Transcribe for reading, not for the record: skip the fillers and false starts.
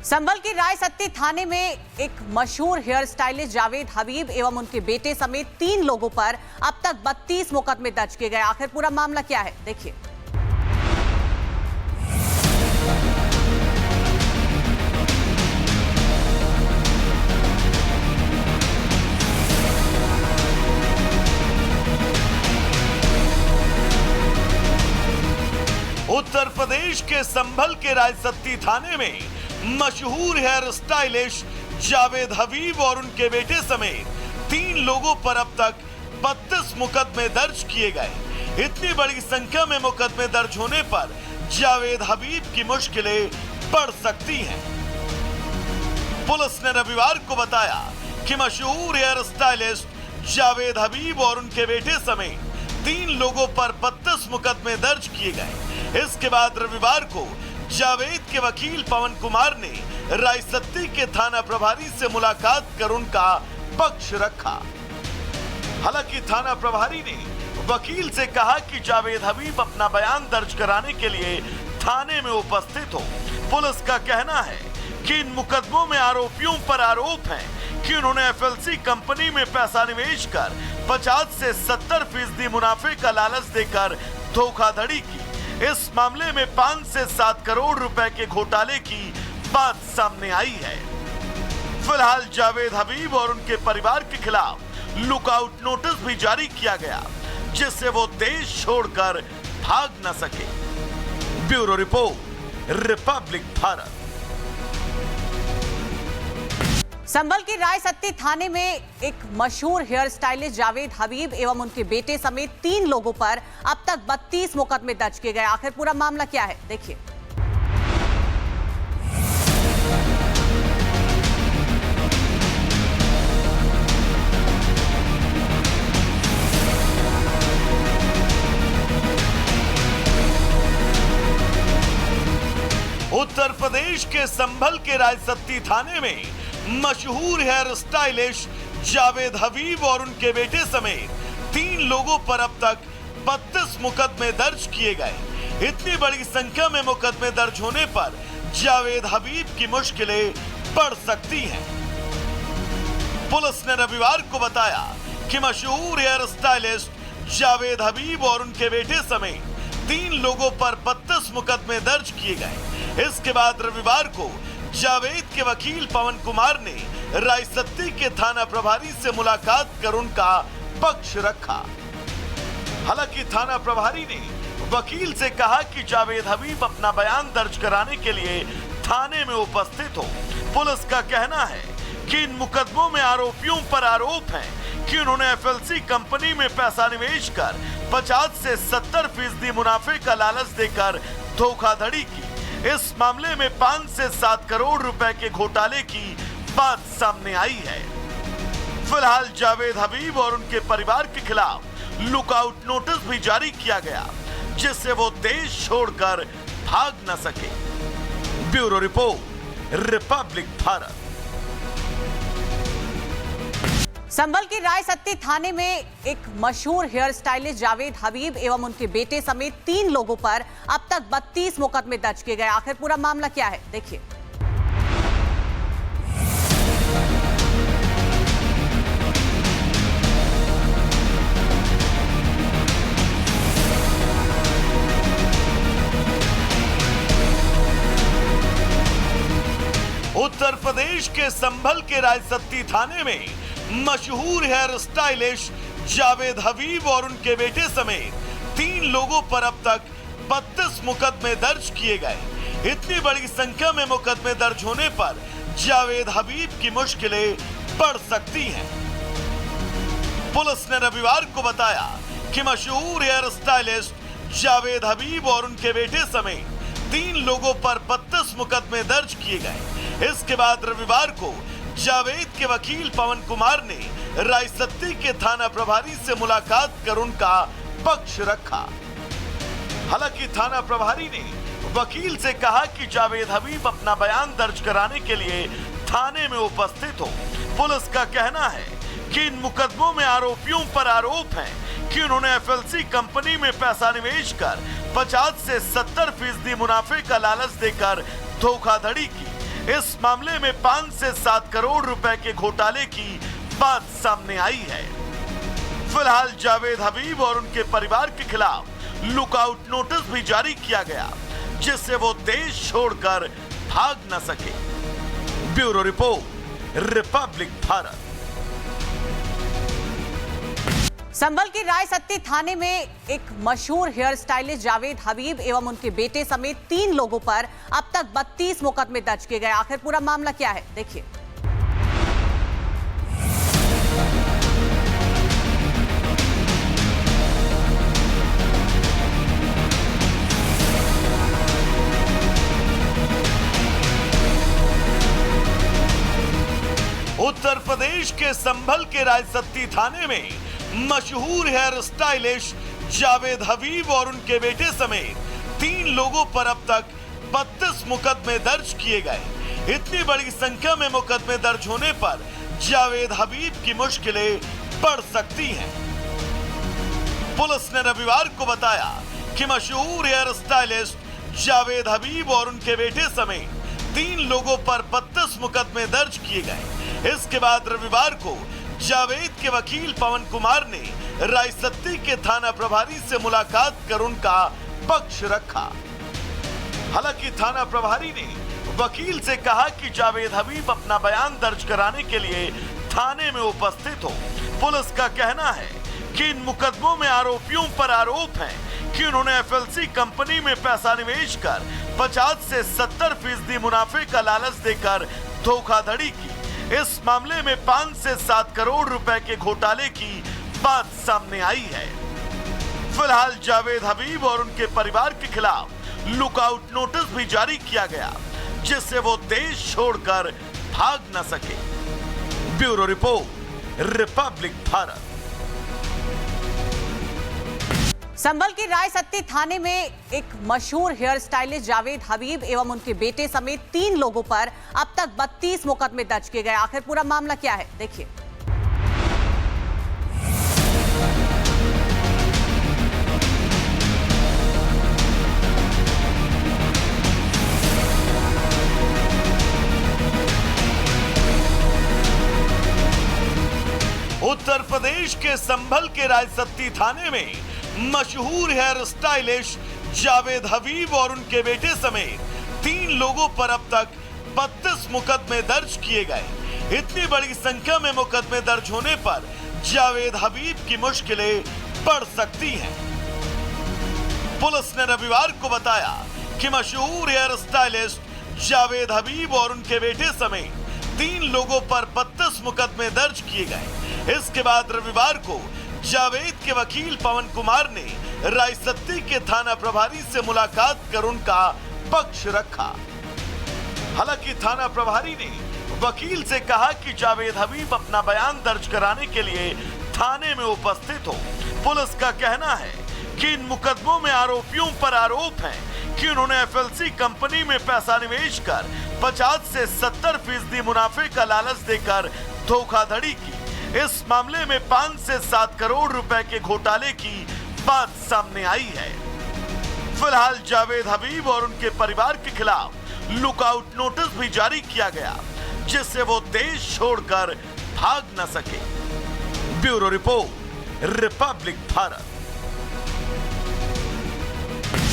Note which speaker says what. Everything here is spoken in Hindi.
Speaker 1: संभल के रायसत्ती थाने में एक मशहूर हेयर स्टाइलिस्ट जावेद हबीब एवं उनके बेटे समेत 3 लोगों पर अब तक 32 मुकदमे दर्ज किए गए। आखिर पूरा मामला क्या है, देखिए।
Speaker 2: उत्तर प्रदेश के संभल के रायसत्ती थाने में मशहूर हेयर स्टाइलिस्ट जावेद हबीब और उनके बेटे समेत 3 लोगों पर अब तक 32 मुकदमे दर्ज किए गए। इतनी बड़ी संख्या में मुकदमे दर्ज होने पर जावेद हबीब की मुश्किलें बढ़ सकती हैं। पुलिस ने रविवार को बताया कि मशहूर हेयर स्टाइलिस्ट जावेद हबीब और उनके बेटे समेत 3 लोगों पर 32 मुकदमे दर्ज किए गए। इसके बाद रविवार को जावेद के वकील पवन कुमार ने रायसत्ती के थाना प्रभारी से मुलाकात कर उनका पक्ष रखा। हालांकि थाना प्रभारी ने वकील से कहा कि जावेद हबीब अपना बयान दर्ज कराने के लिए थाने में उपस्थित हो। पुलिस का कहना है कि इन मुकदमों में आरोपियों पर आरोप है कि उन्होंने एफएलसी कंपनी में पैसा निवेश कर 50 से 70% मुनाफे का लालच देकर धोखाधड़ी की। इस मामले में 5 से 7 करोड़ रुपए के घोटाले की बात सामने आई है। फिलहाल जावेद हबीब और उनके परिवार के खिलाफ लुकआउट नोटिस भी जारी किया गया, जिससे वो देश छोड़कर भाग न सके। Bureau report, Republic Bharat.
Speaker 1: Sambhal के रायसत्ती थाने में एक मशहूर हेयर स्टाइलिस्ट जावेद हबीब एवं उनके बेटे समेत 3 लोगों पर अब तक 32 मुकदमे दर्ज किए गए। आखिर पूरा मामला क्या है, देखिए।
Speaker 2: उत्तर प्रदेश के संभल के रायसत्ती थाने में मशहूर हेयर स्टाइलिस्ट जावेद हबीब और उनके बेटे समेत 3 लोगों पर अब तक 32 मुकदमे दर्ज किए गए। इतनी बड़ी संख्या में मुकदमे दर्ज होने पर जावेद हबीब की मुश्किलें बढ़ सकती हैं। पुलिस ने रविवार को बताया कि मशहूर हेयर स्टाइलिस्ट जावेद हबीब और उनके बेटे समेत 3 लोगों पर 32 मुकदमे दर्ज किए गए। इसके बाद रविवार को जावेद के वकील पवन कुमार ने रायसत्ती के थाना प्रभारी से मुलाकात कर उनका पक्ष रखा। हालांकि थाना प्रभारी ने वकील से कहा कि जावेद हबीब अपना बयान दर्ज कराने के लिए थाने में उपस्थित हो। पुलिस का कहना है कि इन मुकदमों में आरोपियों पर आरोप है कि उन्होंने एफएलसी कंपनी में पैसा निवेश कर 50 से 70% मुनाफे का लालच देकर धोखाधड़ी की। इस मामले में 5 से 7 करोड़ रुपए के घोटाले की बात सामने आई है। फिलहाल जावेद हबीब और उनके परिवार के खिलाफ लुकआउट नोटिस भी जारी किया गया, जिससे वो देश छोड़कर भाग न सके। Bureau report, Republic Bharat.
Speaker 1: Sambhal के रायसत्ती थाने में एक मशहूर हेयर स्टाइलिस्ट जावेद हबीब एवं उनके बेटे समेत 3 लोगों पर अब तक 32 मुकदमे दर्ज किए गए। आखिर पूरा मामला क्या है, देखिए।
Speaker 2: उत्तर प्रदेश के संभल के रायसत्ती थाने में मशहूर हेयर स्टाइलिस्ट जावेद हबीब और उनके बेटे समेत 3 लोगों पर अब तक 32 मुकदमे दर्ज किए गए। इतनी बड़ी संख्या में मुकदमे दर्ज होने पर जावेद हबीब की मुश्किलें बढ़ सकती हैं। पुलिस ने रविवार को बताया कि मशहूर हेयर स्टाइलिस्ट जावेद हबीब और उनके बेटे समेत 3 लोगों पर 32 मुकदमे दर्ज किए गए। इसके बाद रविवार को जावेद के वकील पवन कुमार ने रायसत्ती के थाना प्रभारी से मुलाकात कर उनका पक्ष रखा। हालांकि थाना प्रभारी ने वकील से कहा कि जावेद हबीब अपना बयान दर्ज कराने के लिए थाने में उपस्थित हो। पुलिस का कहना है कि इन मुकदमों में आरोपियों पर आरोप है कि उन्होंने एफएलसी कंपनी में पैसा निवेश कर 50 से 70% मुनाफे का लालच देकर धोखाधड़ी की। इस मामले में 5 से 7 करोड़ रुपए के घोटाले की बात सामने आई है। फिलहाल जावेद हबीब और उनके परिवार के खिलाफ लुकआउट नोटिस भी जारी किया गया, जिससे वो देश छोड़कर भाग न सके। Bureau report, Republic Bharat.
Speaker 1: Sambhal के रायसत्ती थाने में एक मशहूर हेयर स्टाइलिस्ट जावेद हबीब एवं उनके बेटे समेत 3 लोगों पर अब तक 32 मुकदमे दर्ज किए गए। आखिर पूरा मामला क्या है, देखिए।
Speaker 2: उत्तर प्रदेश के संभल के रायसत्ती थाने में मशहूर हेयर स्टाइलिस्ट जावेद हबीब और उनके बेटे समेत 3 लोगों पर अब तक 32 मुकदमे दर्ज किए गए। इतनी बड़ी संख्या में मुकदमे दर्ज होने पर जावेद हबीब की मुश्किलें बढ़ सकती हैं। पुलिस ने रविवार को बताया कि मशहूर हेयर स्टाइलिस्ट जावेद हबीब और उनके बेटे समेत 3 लोगों पर 32 मुकदमे दर्ज किए गए। इसके बाद रविवार को जावेद के वकील पवन कुमार ने रायसत्ती के थाना प्रभारी से मुलाकात कर उनका पक्ष रखा। हालांकि थाना प्रभारी ने वकील से कहा कि जावेद हबीब अपना बयान दर्ज कराने के लिए थाने में उपस्थित हो। पुलिस का कहना है कि इन मुकदमों में आरोपियों पर आरोप है कि उन्होंने एफएलसी कंपनी में पैसा निवेश कर 50 से 70% मुनाफे का लालच देकर धोखाधड़ी की। इस मामले में 5 से 7 करोड़ रुपए के घोटाले की बात सामने आई है। फिलहाल जावेद हबीब और उनके परिवार के खिलाफ लुकआउट नोटिस भी जारी किया गया, जिससे वो देश छोड़कर भाग न सके। Bureau report, Republic Bharat.
Speaker 1: Sambhal के रायसत्ती थाने में एक मशहूर हेयर स्टाइलिस्ट जावेद हबीब एवं उनके बेटे समेत 3 लोगों पर अब तक 32 मुकदमे दर्ज किए गए। आखिर पूरा मामला क्या है, देखिए।
Speaker 2: उत्तर प्रदेश के संभल के रायसत्ती थाने में मशहूर हेयर स्टाइलिस्ट जावेद हबीब और उनके बेटे समेत 3 लोगों पर अब तक 32 मुकदमे दर्ज किए गए। इतनी बड़ी संख्या में मुकदमे दर्ज होने पर जावेद हबीब की मुश्किलें बढ़ सकती हैं। पुलिस ने रविवार को बताया कि मशहूर हेयर स्टाइलिस्ट जावेद हबीब और उनके बेटे समेत 3 लोगों पर 32 मुकदमे दर्ज किए गए। इसके बाद रविवार को जावेद के वकील पवन कुमार ने रायसत्ती के थाना प्रभारी से मुलाकात कर उनका पक्ष रखा। हालांकि थाना प्रभारी ने वकील से कहा कि जावेद हबीब अपना बयान दर्ज कराने के लिए थाने में उपस्थित हो। पुलिस का कहना है कि इन मुकदमों में आरोपियों पर आरोप है कि उन्होंने एफएलसी कंपनी में पैसा निवेश कर 50 से 70% मुनाफे का लालच देकर धोखाधड़ी की। इस मामले में 5 से 7 करोड़ रुपए के घोटाले की बात सामने आई है। फिलहाल जावेद हबीब और उनके परिवार के खिलाफ लुकआउट नोटिस भी जारी किया गया, जिससे वो देश छोड़कर भाग न सके। Bureau report, Republic Bharat.